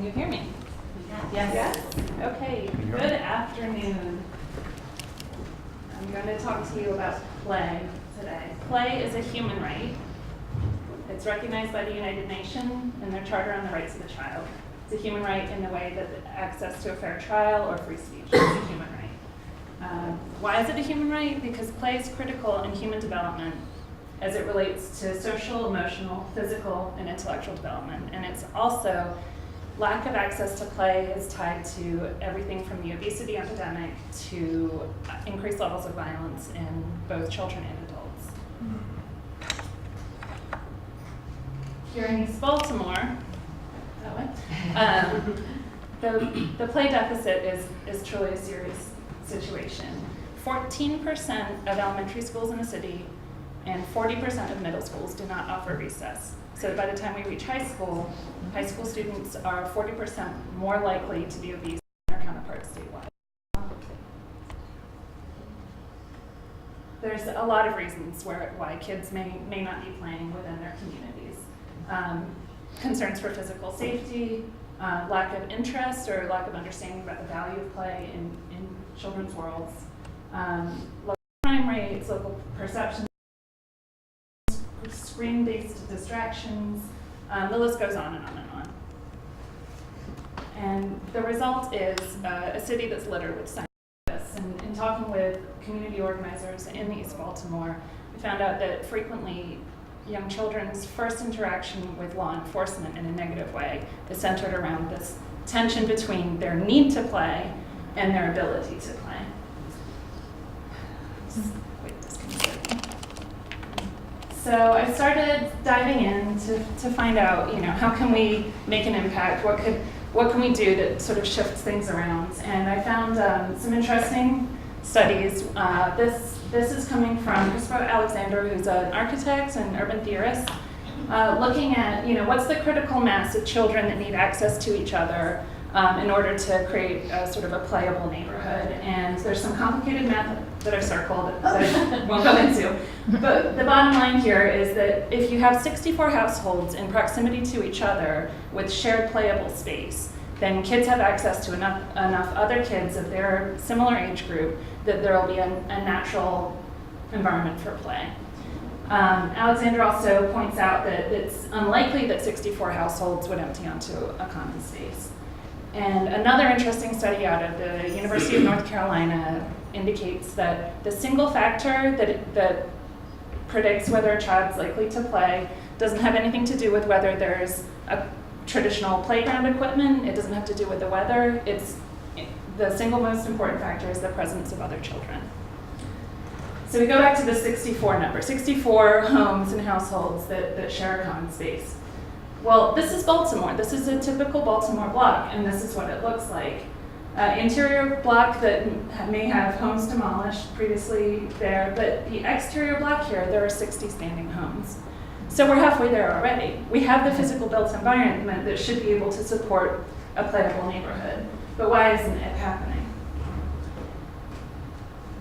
you hear me? Yes. Yes? Okay, good afternoon. I'm going to talk to you about play today. Play is a human right. It's recognized by the United Nations in their Charter on the Rights of the Child. It's a human right in the way that access to a fair trial or free speech is a human right. Why is it a human right? Because play is critical in human development as it relates to social, emotional, physical, and intellectual development. And it's also, lack of access to play is tied to everything from the obesity epidemic to increased levels of violence in both children and adults. Here in East Baltimore, the play deficit is truly a serious situation. 14% of elementary schools in the city and 40% of middle schools do not offer recess. So by the time we reach high school students are 40% more likely to be obese than their counterparts statewide. There's a lot of reasons why kids may not be playing within their communities. Concerns for physical safety, lack of interest or lack of understanding about the value of play in children's worlds, low crime rates, local perceptions, screen-based distractions, the list goes on and on and on. And the result is a city that's littered with signs like this. And in talking with community organizers in East Baltimore, we found out that frequently young children's first interaction with law enforcement in a negative way is centered around this tension between their need to play and their ability to play. So I started diving in to find out, how can we make an impact? What can we do to sort of shift things around? And I found some interesting studies. This is coming from Christopher Alexander, who's an architect and urban theorist, looking at, what's the critical mass of children that need access to each other in order to create a sort of a playable neighborhood. And there's some complicated math that I've circled that I won't go into. But the bottom line here is that if you have 64 households in proximity to each other with shared playable space, then kids have access to enough other kids of their similar age group that there will be a natural environment for play. Alexander also points out that it's unlikely that 64 households would empty onto a common space. And another interesting study out of the University of North Carolina indicates that the single factor that predicts whether a child's likely to play doesn't have anything to do with whether there's a traditional playground equipment. It doesn't have to do with the weather. The single most important factor is the presence of other children. So we go back to the 64 number, 64 homes and households that share a common space. Well, this is Baltimore. This is a typical Baltimore block, and this is what it looks like. Interior block that may have homes demolished previously there, but the exterior block here, there are 60 standing homes. So we're halfway there already. We have the physical built environment that should be able to support a playable neighborhood. But why isn't it happening?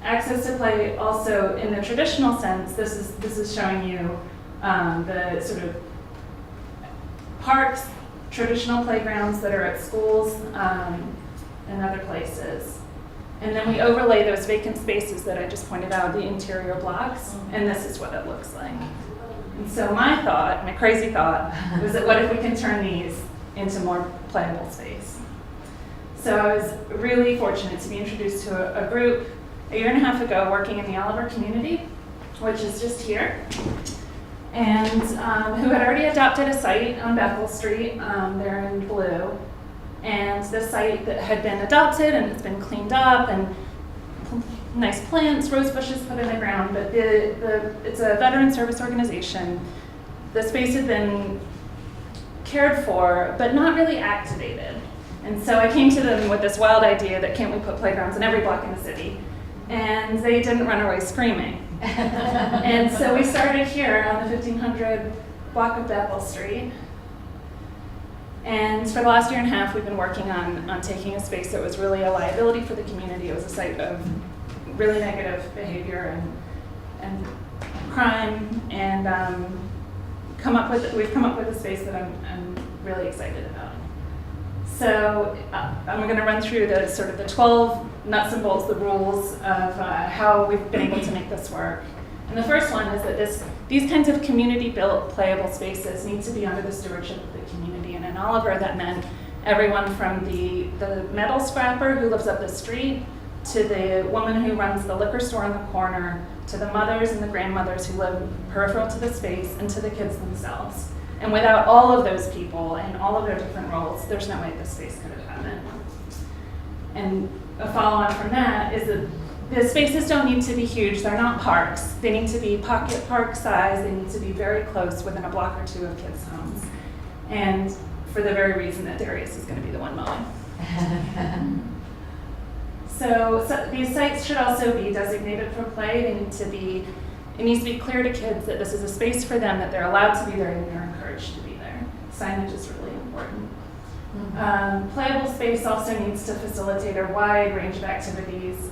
Access to play also, in the traditional sense, this is showing you the sort of parks, traditional playgrounds that are at schools and other places. And then we overlay those vacant spaces that I just pointed out, the interior blocks, and this is what it looks like. And so my crazy thought, was that what if we can turn these into more playable space? So I was really fortunate to be introduced to a group a year and a half ago working in the Oliver community, which is just here, and who had already adopted a site on Bethel Street, there in blue. And the site that had been adopted and it's been cleaned up and nice plants, rose bushes put in the ground, but it's a veteran service organization. The space had been cared for, but not really activated. And so I came to them with this wild idea that can't we put playgrounds in every block in the city? And they didn't run away screaming. And so we started here on the 1500 block of Bethel Street. And for the last year and a half, we've been working on taking a space that was really a liability for the community. It was a site of really negative behavior and crime, and we've come up with a space that I'm really excited about. So I'm going to run through the sort of the 12 nuts and bolts, the rules of how we've been able to make this work. And the first one is that these kinds of community-built playable spaces need to be under the stewardship of the community. And in Oliver, that meant everyone from the metal scrapper who lives up the street, to the woman who runs the liquor store on the corner, to the mothers and the grandmothers who live peripheral to the space, and to the kids themselves. And without all of those people and all of their different roles, there's no way this space could have happened. And a follow-on from that is that the spaces don't need to be huge. They're not parks. They need to be pocket park size. They need to be very close, within a block or two of kids' homes. And for the very reason that Darius is going to be the one mowing. So these sites should also be designated for play. It needs to be clear to kids that this is a space for them, that they're allowed to be there and they're encouraged to be there. Signage is really important. Playable space also needs to facilitate a wide range of activities.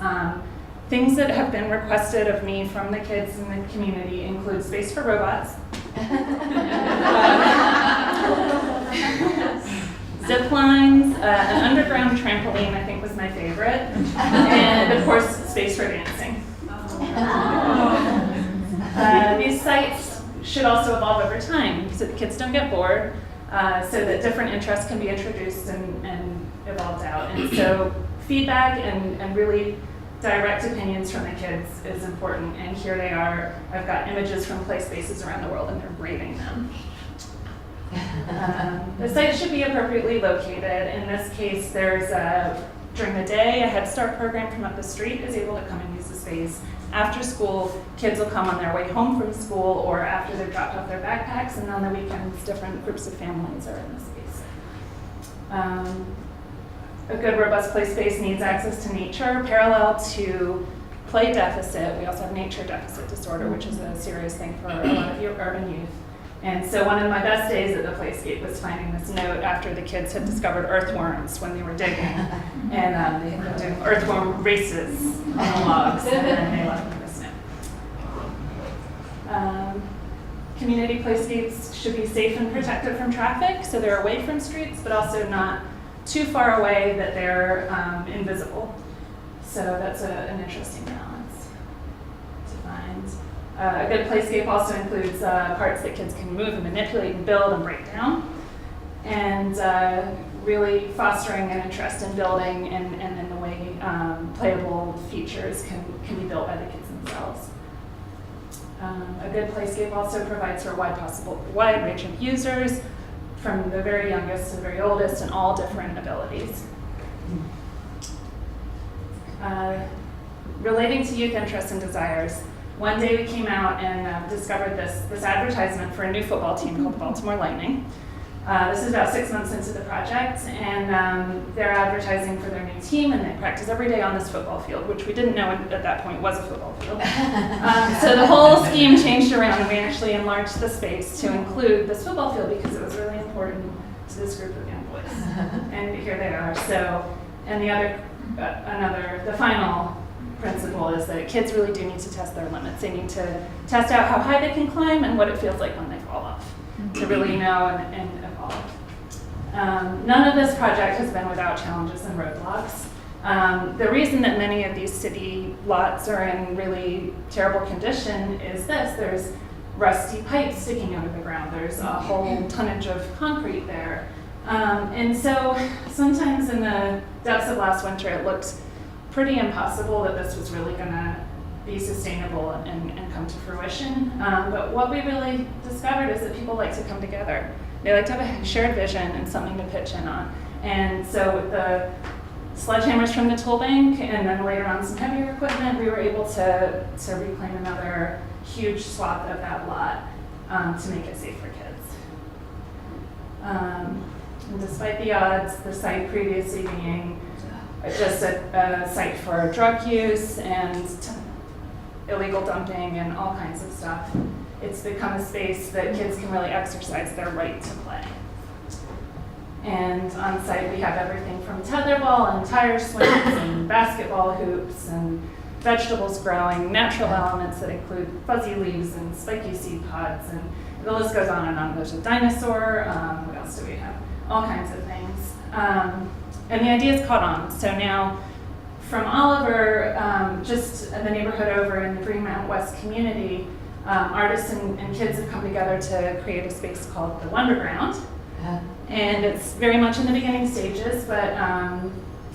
Things that have been requested of me from the kids in the community include space for robots, zip lines, an underground trampoline, I think was my favorite, and of course, space for dancing. These sites should also evolve over time so that kids don't get bored, so that different interests can be introduced and evolved out. And so feedback and really direct opinions from the kids is important. And here they are. I've got images from Playspaces around the world and they're raving them. The site should be appropriately located. In this case, there's during the day, a Head Start program from up the street is able to come and use the space. After school, kids will come on their way home from school or after they've dropped off their backpacks, and on the weekends, different groups of families are in the space. A good, robust play space needs access to nature, parallel to play deficit. We also have nature deficit disorder, which is a serious thing for a lot of urban youth. And so one of my best days at the Playscape was finding this note after the kids had discovered earthworms when they were digging. And they had been doing earthworm races on the logs, and then they left me this note. Community playscapes should be safe and protected from traffic, so they're away from streets, but also not too far away that they're invisible. So that's an interesting balance to find. A good playscape also includes parts that kids can move and manipulate and build and break down, and really fostering an interest in building and in the way playable features can be built by the kids themselves. A good playscape also provides for a wide range of users, from the very youngest to the very oldest, and all different abilities. Relating to youth interests and desires, one day we came out and discovered this advertisement for a new football team called the Baltimore Lightning. This is about 6 months into the project, and they're advertising for their new team, and they practice every day on this football field, which we didn't know at that point was a football field. So the whole scheme changed around, and we actually enlarged the space to include this football field because it was really important to this group of young boys. And here they are. So, and the final principle is that kids really do need to test their limits. They need to test out how high they can climb and what it feels like when they fall off, to really know and evolve. None of this project has been without challenges and roadblocks. The reason that many of these city lots are in really terrible condition is this: there's rusty pipes sticking out of the ground, there's a whole tonnage of concrete there. And so sometimes in the depths of last winter it looked pretty impossible that this was really going to be sustainable and come to fruition. But what we really discovered is that people like to come together. They like to have a shared vision and something to pitch in on. And so with the sledgehammers from the tool bank and then later on some heavier equipment, we were able to reclaim another huge swath of that lot to make it safe for kids. And despite the odds, the site previously being just a site for drug use and illegal dumping and all kinds of stuff, it's become a space that kids can really exercise their right to play. And on site we have everything from tetherball and tire swings and basketball hoops and vegetables growing, natural elements that include fuzzy leaves and spiky seed pods, and the list goes on and on. There's a dinosaur. What else do we have? all kinds of things. And the idea's caught on. So now from Oliver, just the neighborhood over in the Greenmount West community, artists and kids have come together to create a space called the Wonderground. And it's very much in the beginning stages, but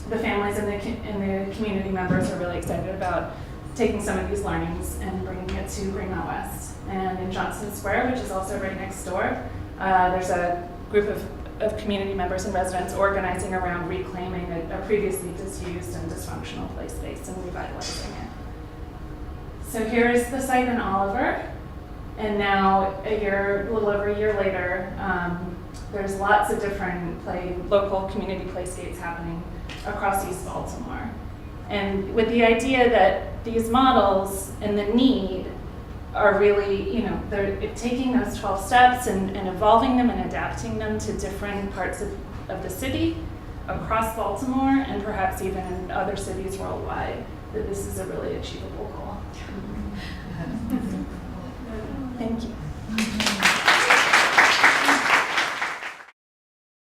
the families and the community members are really excited about taking some of these learnings and bringing it to Greenmount West. And in Johnson Square, which is also right next door, there's a group of community members and residents organizing around reclaiming a previously disused and dysfunctional play space and revitalizing it. So here's the site in Oliver, and now a little over a year later, there's lots of different local community playscapes happening across East Baltimore. And with the idea that these models and the need are really, they're taking those 12 steps and evolving them and adapting them to different parts of the city, across Baltimore, and perhaps even in other cities worldwide, that this is a really achievable goal. Thank you.